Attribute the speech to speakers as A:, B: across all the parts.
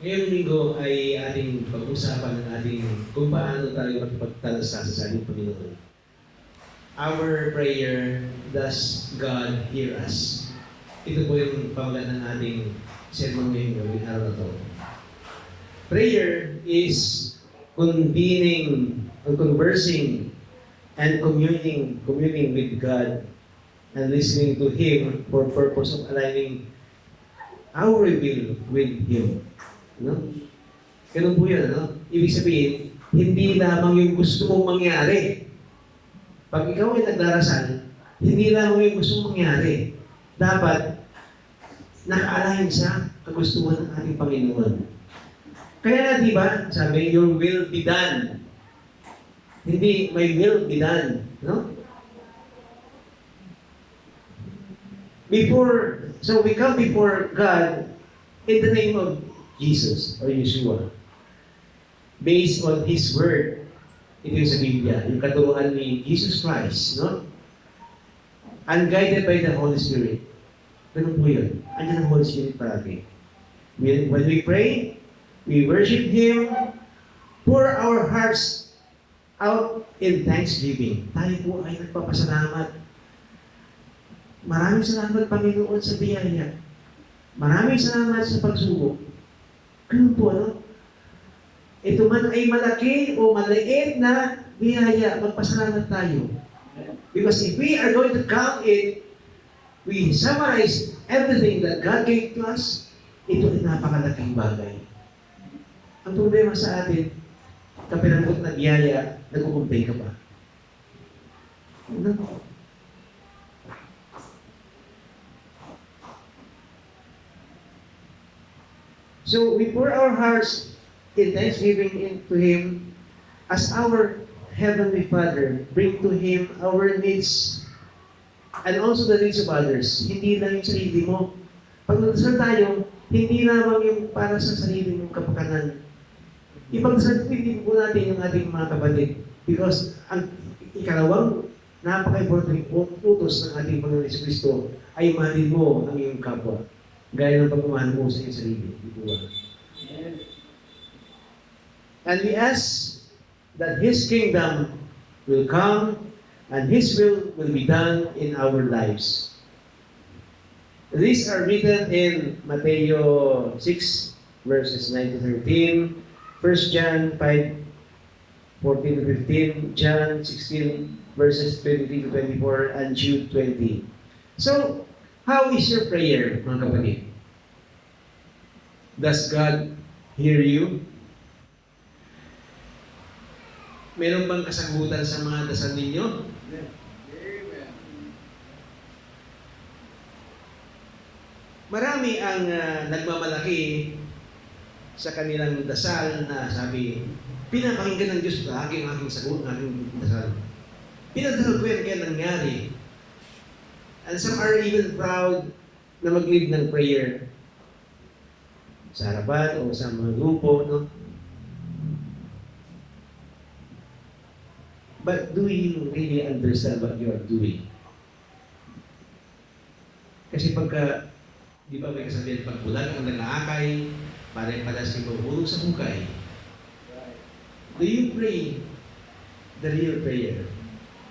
A: Ngayong linggo ay ating pag-usapan ng ating kung paano tayo makipagtalasa sa ating Panginoon. Our prayer, does God hear us? Ito po yung pamagat ng ating sermon ngayong gawin araw na ito. Prayer is convening, conversing, and communing with God and listening to Him for purpose of aligning our will with Him. No? Ganun po yun, no? Ibig sabihin, hindi lamang yung gusto mong mangyari. Pag ikaw ay nagdarasal, hindi lamang yung gusto mong mangyari. Dapat, naka-align sa kagustuhan ng ating Panginoon. Kaya di ba, sabi, your will be done. Hindi, my will be done. No? So we come before God in the name of Jesus or Yeshua. Based on His Word. Ito yung sa Biblia, yung katuruan ni Jesus Christ, no? And guided by the Holy Spirit. Ganun po yun. Andiyan ang Holy Spirit parati. When we pray, we worship Him, pour our hearts out in thanksgiving. Tayo po ay nagpapasalamat. Maraming salamat, Panginoon, sa biyaya. Maraming salamat sa pagsubok. Ganun po, ano? Ito man ay malaki o maliit na biyaya, magpasalamat tayo. Because if we are going to count it, we summarize everything that God gave to us, ito ay napakalaking bagay. Ang problema sa atin, kapinangot na biyaya, nagkukumpay ka pa. Ano? So we pour our hearts in thanksgiving into Him as our Heavenly Father. Bring to Him our needs and also the needs of others. Hindi lang yung sarili mo. Pag nagdasal tayo, hindi lamang yung para sa sarili mong kapakanan. Ipagdasal po natin yung ating mga kapatid. Because ang ikalawang napaka-importante utos ng ating Panginoon Kristo ay mahalin mo ang iyong kapwa. Gaya ng pagmamahal mo sa iyong sarili. And we ask that His kingdom will come and His will be done in our lives. These are written in Matthew 6, verses 9 to 13, 1 John 5, 14 to 15, John 16, verses 23 to 24, and Jude 20. So, how is your prayer, mga kapatid? Does God hear you? Meron bang kasagutan sa mga dasal ninyo? Marami ang nagmamalaki sa kanilang dasal na sabi, pinapakinggan ng Diyos sa aking sagot, aking dasal. Pinadasal ko yan kaya nangyari. And some are even proud na mag-lead ng prayer sa harapan o sa mga grupo, no? But do you really understand what you are doing? Kasi pagka, di ba may kasabihan, pag bulag ang nalaakay, pare-paras yung mahulog sa hukay. Do you pray the real prayer?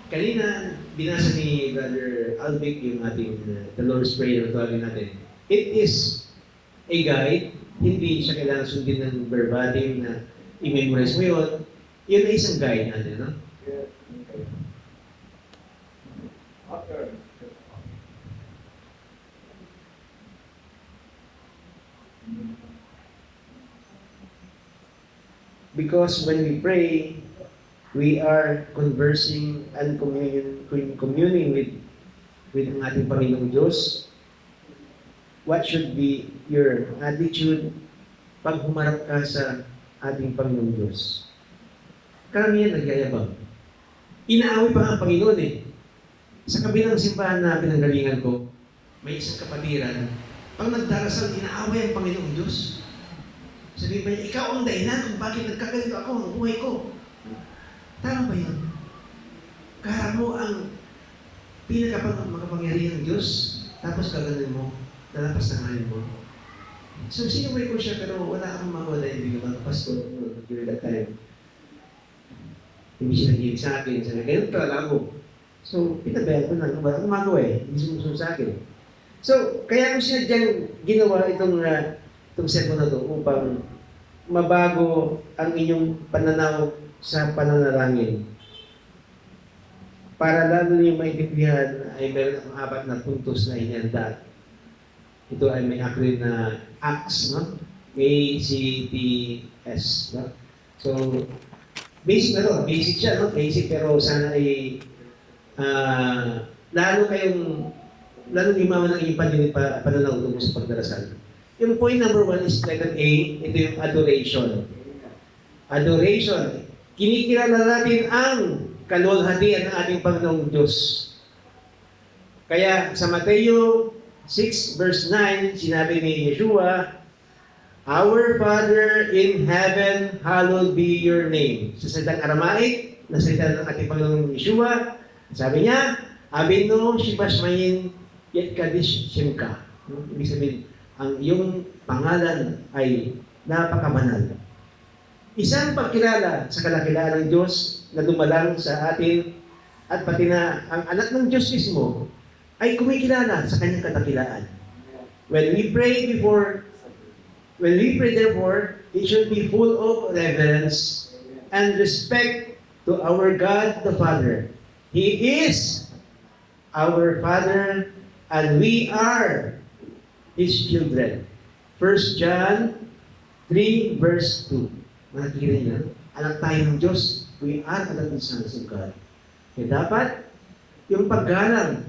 A: Kanina, binasa ni Brother Alvic yung ating the Lord's Prayer, tawagin natin. It is a guide, hindi siya kailangan sundin ng verbatim na i-memorize mo yun. Yun ay isang guide natin, no? Because when we pray, we are conversing and communing with ang ating Panginoong Diyos. What should be your attitude pag humarap ka sa ating Panginoong Diyos? Karamihan nagyayabang. Inaaway pa ang Panginoon eh. Sa kabilang simbahan na pinanggalingan ko, may isang kapatiran, pag nagdarasal, inaaway ang Panginoong Diyos. Sabihin ba niya, ikaw ang dahilan kung bakit nagkaganito ako ang buhay ko. Tama ba yun? Kaharap mo ang pinakapang makapangyarihan ng Diyos, tapos gaganin mo, lalapas na ngayon mo. So, sinaway ko siya, pero wala akong mawala yung mga pastor during that time. Hindi siya nagiging sa akin. Sabi, ganyan talaga ako. So, pinabayaan ko na. Wala akong magawa eh. Hindi sumusunod sa akin. So, kaya ko siya dyan ginawa itong sermon na to upang mabago ang inyong pananaw sa pananalangin. Para lalo niyo maintindihan ay meron akong 4 na puntos na inihanda. Ito ay may acronym na ACTS, no? ACTS, no? So, basic na to. Basic siya, no? Basic, pero sana ay lalo limawan ng inyong pananaw tungkol sa pagdarasal. Yung point number 1 is letter A, ito yung adoration. Adoration. Kinikilala natin ang kaluwalhatian ng ating Panginoong Diyos. Kaya sa Mateo 6 verse 9, sinabi ni Yeshua, Our Father in heaven, hallowed be your name. Sa salitang Aramaic, na salita ng ating Panginoong Yeshua, sabi niya, Abino Shibashmayin Yet Kadish Shimka. Ibig sabihin, ang iyong pangalan ay napakabanal. Isang pagkilala sa kadakilaan ng Diyos na dumalang sa atin at pati na ang anak ng Diyos mismo ay kumikilala sa kanyang kadakilaan. When we pray therefore, it should be full of reverence and respect to our God the Father. He is our Father and we are His children. 1 John 3 verse 2. Nakikita niyo, anak tayo ng Diyos. We are adopted sons of God. Kaya dapat, yung paggalang,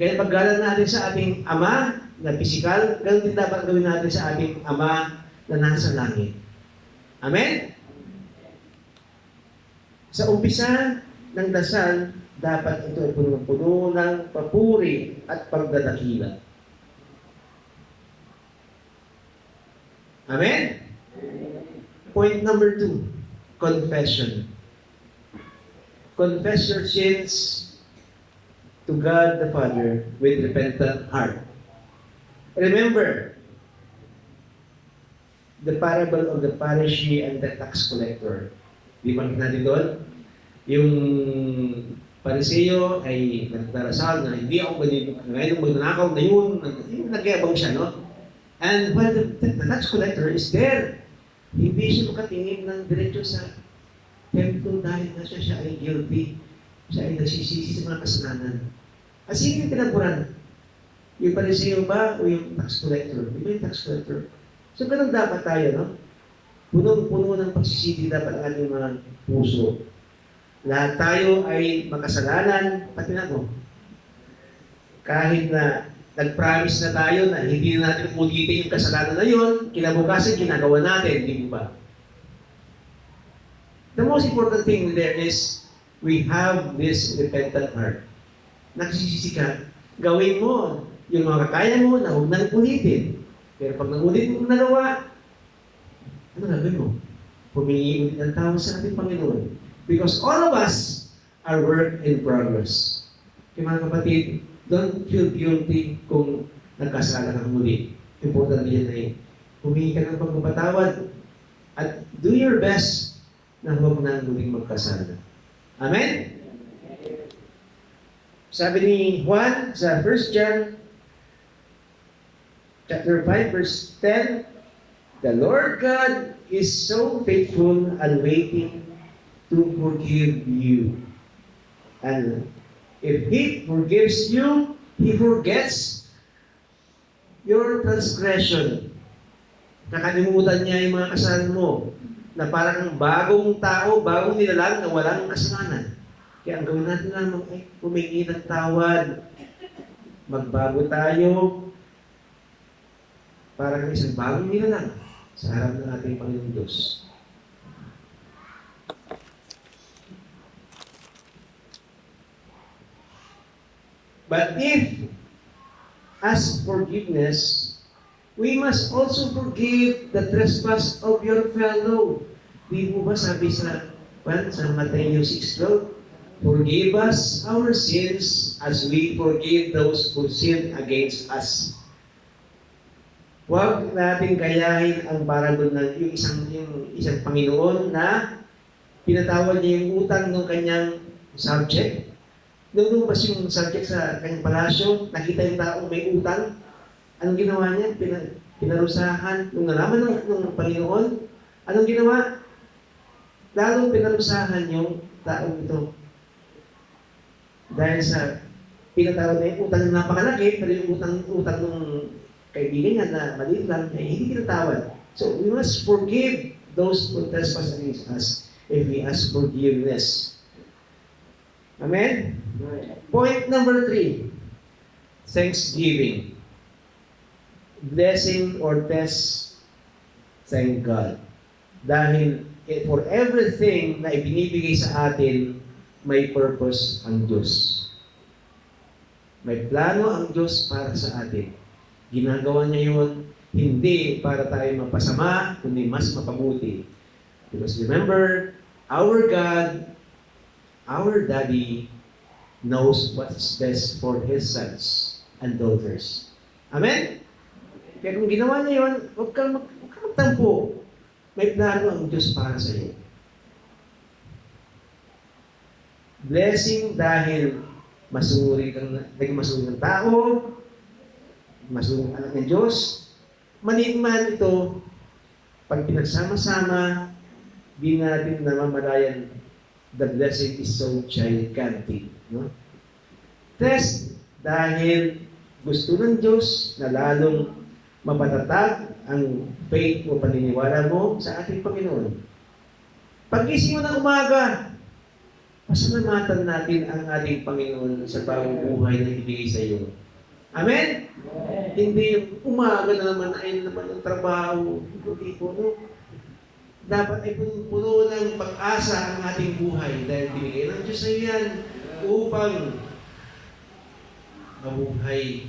A: kaya paggalang natin sa ating Ama na pisikal, ganun din dapat gawin natin sa ating Ama na nasa langit. Amen? Sa umpisa ng dasal, dapat ito ay puno-puno ng papuri at pagdadakila. Amen? Point number 2, confession. Confess your sins to God the Father with repentant heart. Remember the parable of the Pharisee and the tax collector. Di ba natin doon? Yung Pariseo ay nagdarasal na hindi ako ganito. Ngayon magnanakaw na yun, nagyabang siya, no? And while the tax collector is there, hindi siya makatingin ng diretso sa templo dahil na siya ay guilty. Siya ay nagsisisi sa mga kasalanan. At sino yung pinaburan? Yung Pariseo ba o yung tax collector? Di ba yung tax collector? So, ganun dapat tayo, no? Punong-puno ng pagsisisi dapat ang ating mga puso. Lahat tayo ay makasalanan, pati na ako. Kahit na nag-promise na tayo na hindi na natin ulitin yung kasalanan na yun, kinabukasan ginagawa natin, di ba? The most important thing there is we have this repentant heart. Nagsisisi ka, gawin mo yung mga kaya mo na huwag nang ulitin. Pero pag nag-ulit mo nagawa, ano gagawin mo? Humingi ulit ng tawad sa ating Panginoon. Because all of us are work in progress. Kaya mga kapatid, don't feel guilty kung nagkasala ka muli. Important yan ay humingi ka ng pagpapatawad at do your best na huwag na muling magkasala. Amen? Sabi ni Juan sa 1 John chapter 5 verse 10, The Lord God is so faithful and waiting to forgive you. And if He forgives you, He forgets your transgression. Nakalimutan niya yung mga kasalanan mo na parang bagong tao, bagong nilalang na walang kasalanan. Kaya ang gawin natin naman ay humingi ng tawad. Magbago tayo para ng isang bagong nilalang sa harap ng ating Panginoong Diyos. But if, as forgiveness, we must also forgive the trespass of your fellow. Di mo ba sabi sa Matthew 6:12, Forgive us our sins as we forgive those who sin against us. Huwag natin gayahin ang parable ng yung isang Panginoon na pinatawad niya yung utang ng kanyang subject. Nung lumabas yung subject sa kanyang palasyo, nakita yung taong may utang. Anong ginawa niya? Pinarusahan. Nung nalaman ng Panginoon, anong ginawa? Lalong pinarusahan yung taong ito. Dahil sa pinatawad na yung utang na napakalaki, pero yung utang ng kaibigan niya na maliit lang, ay hindi pinatawad. So, we must forgive those who trespass against us if we ask forgiveness. Amen? Point number 3, thanksgiving. Blessing or test, thank God. Dahil for everything na ibinibigay sa atin, may purpose ang Diyos. May plano ang Diyos para sa atin. Ginagawa niya yun, hindi para tayo mapasama, kundi mas mapabuti. Because remember, our God, our Daddy, knows what's best for His sons and daughters. Amen? Kaya kung ginawa niya yun, huwag kang magtampo. May plano ang Diyos para sa iyo. Blessing dahil masuri kang naging masuri ng tao, masuri ng anak ng Diyos. Maliit man ito, pag pinagsama-sama, di natin namamalayan the blessing is so gigantic. No? Test dahil gusto ng Diyos na lalong mapatatag ang faith o paniniwala mo sa ating Panginoon. Pag-ising mo ng umaga, pasalamatan natin ang ating Panginoon sa bagong buhay na ibigay sa iyo. Amen? Hindi yung umaga na naman ay naman ang trabaho. Hindi po, no? Dapat ay puno ng pag-asa ang ating buhay dahil binigay ng Diyos sa yan upang mabuhay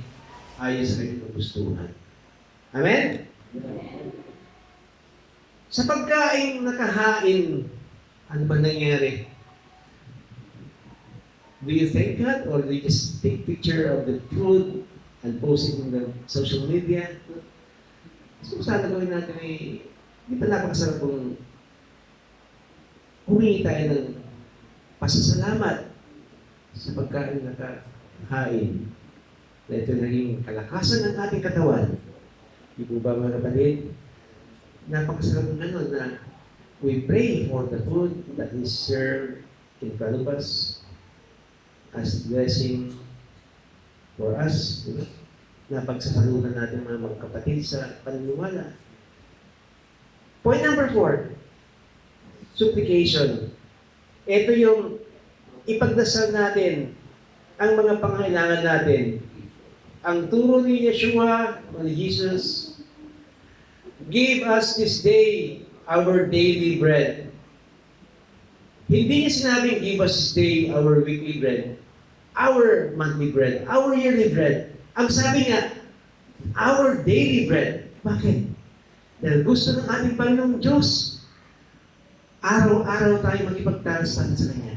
A: ayon sa kanyang kagustuhan. Amen? Sa pagkain nakahain, ano ba nangyari? Do you thank God or do you just take picture of the food and post it in the social media? So sana gawin natin ay di ba napakasarap kung humingi tayo ng pasasalamat sa pagkain nakahain na ito naging kalakasan ng ating katawan. Di po ba mga kapatid? Napakasarap ng gano'n na we pray for the food that is served in front of us as blessing for us. Diba? Na pagsasalunan natin mga kapatid sa paniniwala. Point number 4, supplication. Ito yung ipagdasal natin ang mga pangailangan natin. Ang turo ni Yeshua, ni Jesus, give us this day our daily bread. Hindi niya sinabing, give us this day our weekly bread, our monthly bread, our yearly bread. Ang sabi niya, our daily bread. Bakit? Dahil gusto ng ating Panginoong Diyos, araw-araw tayo magipagdarasal sa Kanya.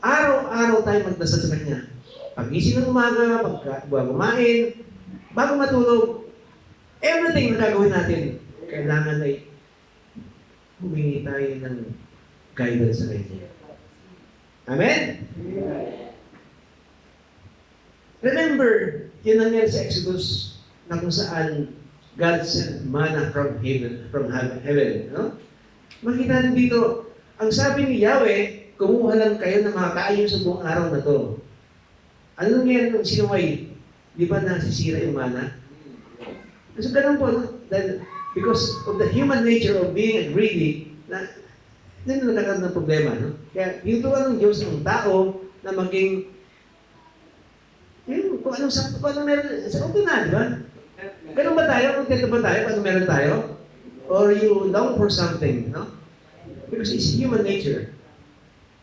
A: Araw-araw tayo magdasal sa Kanya. Pag-ising ng umaga, bago kumain, bago matulog, everything na gagawin natin, kailangan ay humingi tayo ng guidance sa Kanya. Amen? Remember, yun nangyari sa Exodus na kung saan God sent manna from heaven. No? Makita natin dito, ang sabi ni Yahweh, kumuha lang kayo na makakain sa buong araw na to. Ano nangyari nung sinumay? Di ba nasisira yung mana? So ganun po, no? Dahil, because of the human nature of being greedy, doon nagkakaroon ng problema. No? Kaya tinuturuan ng Diyos ng tao na maging kung anong meron, sa okay na, di ba? Ganun ba tayo? Contento ba tayo? Paano meron tayo? Or you long for something, no? Because it's human nature.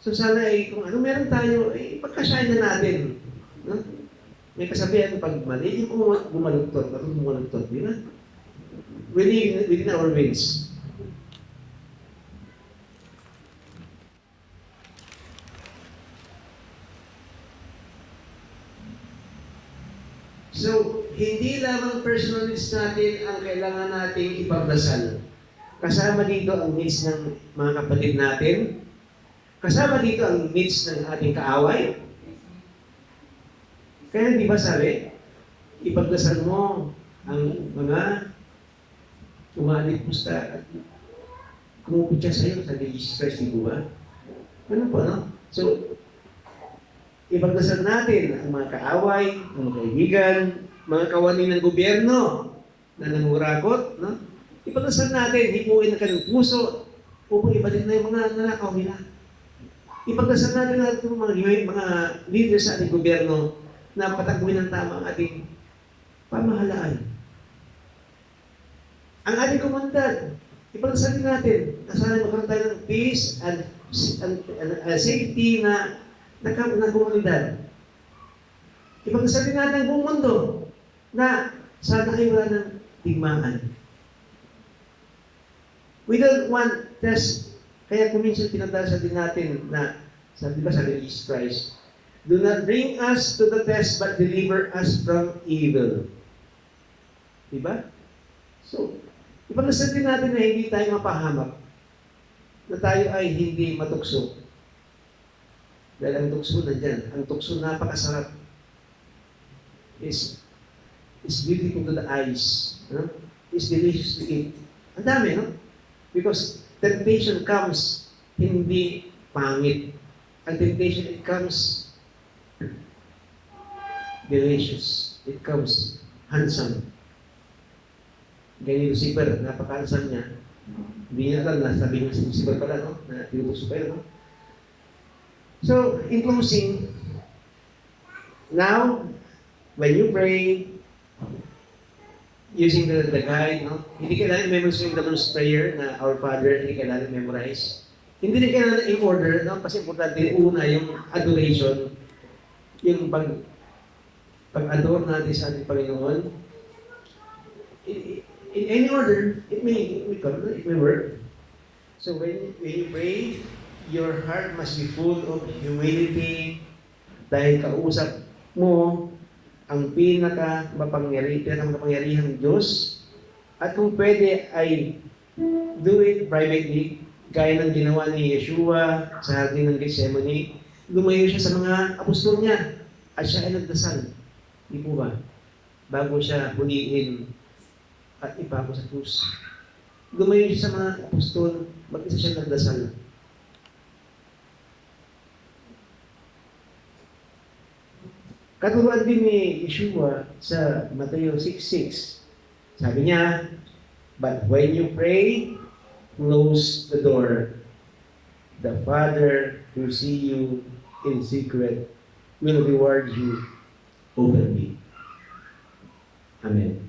A: So sana ay, kung ano meron tayo, pagkasyahin na natin. No? May kasabihan, pag mali yung bumalugtot, bakit bumalugtot, di ba? Within our wings. So, hindi lamang personal needs natin ang kailangan nating ipagdasal. Kasama dito ang needs ng mga kapatid natin. Kasama dito ang needs ng ating kaaway. Kaya di ba sabi, ipagdasal mo ang mga umalit-pusta at kumuputya sa'yo sa Jesus Christ, di ba? Ano po, no? So, ipagdasal natin ang mga kaaway, ang mga kaibigan, mga kawani ng gobyerno na nangurakot, no? Ipagdasal natin, hipuin ang kanilang puso, upang ibalik na yung mga nanakaw nila. Ipagdasal natin ang mga leaders sa ating gobyerno na pataguin ng tama ang ating pamahalaan. Ang ating komunidad, ipagdasal natin na sana magkaroon tayo ng peace and safety na komunidad. Ipagdasal natin ang buong mundo na sana ay wala ng digmaan. We don't want test. Kaya kung minsan pinagdasal din natin na, sabi ba sabi ni Jesus Christ, do not bring us to the test, but deliver us from evil. Diba? So, ipagdasal din natin na hindi tayo mapahamak, na tayo ay hindi matukso. Dahil ang tukso na dyan, ang tukso napakasarap. Is beautiful to the eyes. No? Is delicious to eat. Ang dami, no? Because temptation comes hindi pangit. Ang temptation, it comes delicious. It comes handsome. Ganyan Lucifer, napaka-handsome niya. Hindi niya alam na sabi niya si Lucifer pala, no? Na tinutukso pa yun, no? So, in closing, now, when you pray, using the guide, no? Hindi kailangan memorize yung Lord's Prayer na Our Father, hindi kailangan memorize. Hindi rin kailangan in order, no? Kasi importante, una, yung adoration, yung pag-adore natin sa ating Panginoon. In any order, it may work. So when you pray, your heart must be full of humility dahil kausap mo ang pinaka-mapangyarihang Diyos. At kung pwede ay do it privately, gaya ng ginawa ni Yeshua sa hardin ng Gethsemane. Lumayo siya sa mga apostol niya at siya ay nagdasal. Di po ba? Bago siya huliin at ipako sa krus. Lumayo siya sa mga apostol, mag-isa siya nagdasal. Katuruan din ni Yeshua sa Mateo 6:6. Sabi niya, but when you pray, close the door. The Father who see you in secret will reward you openly. Amen.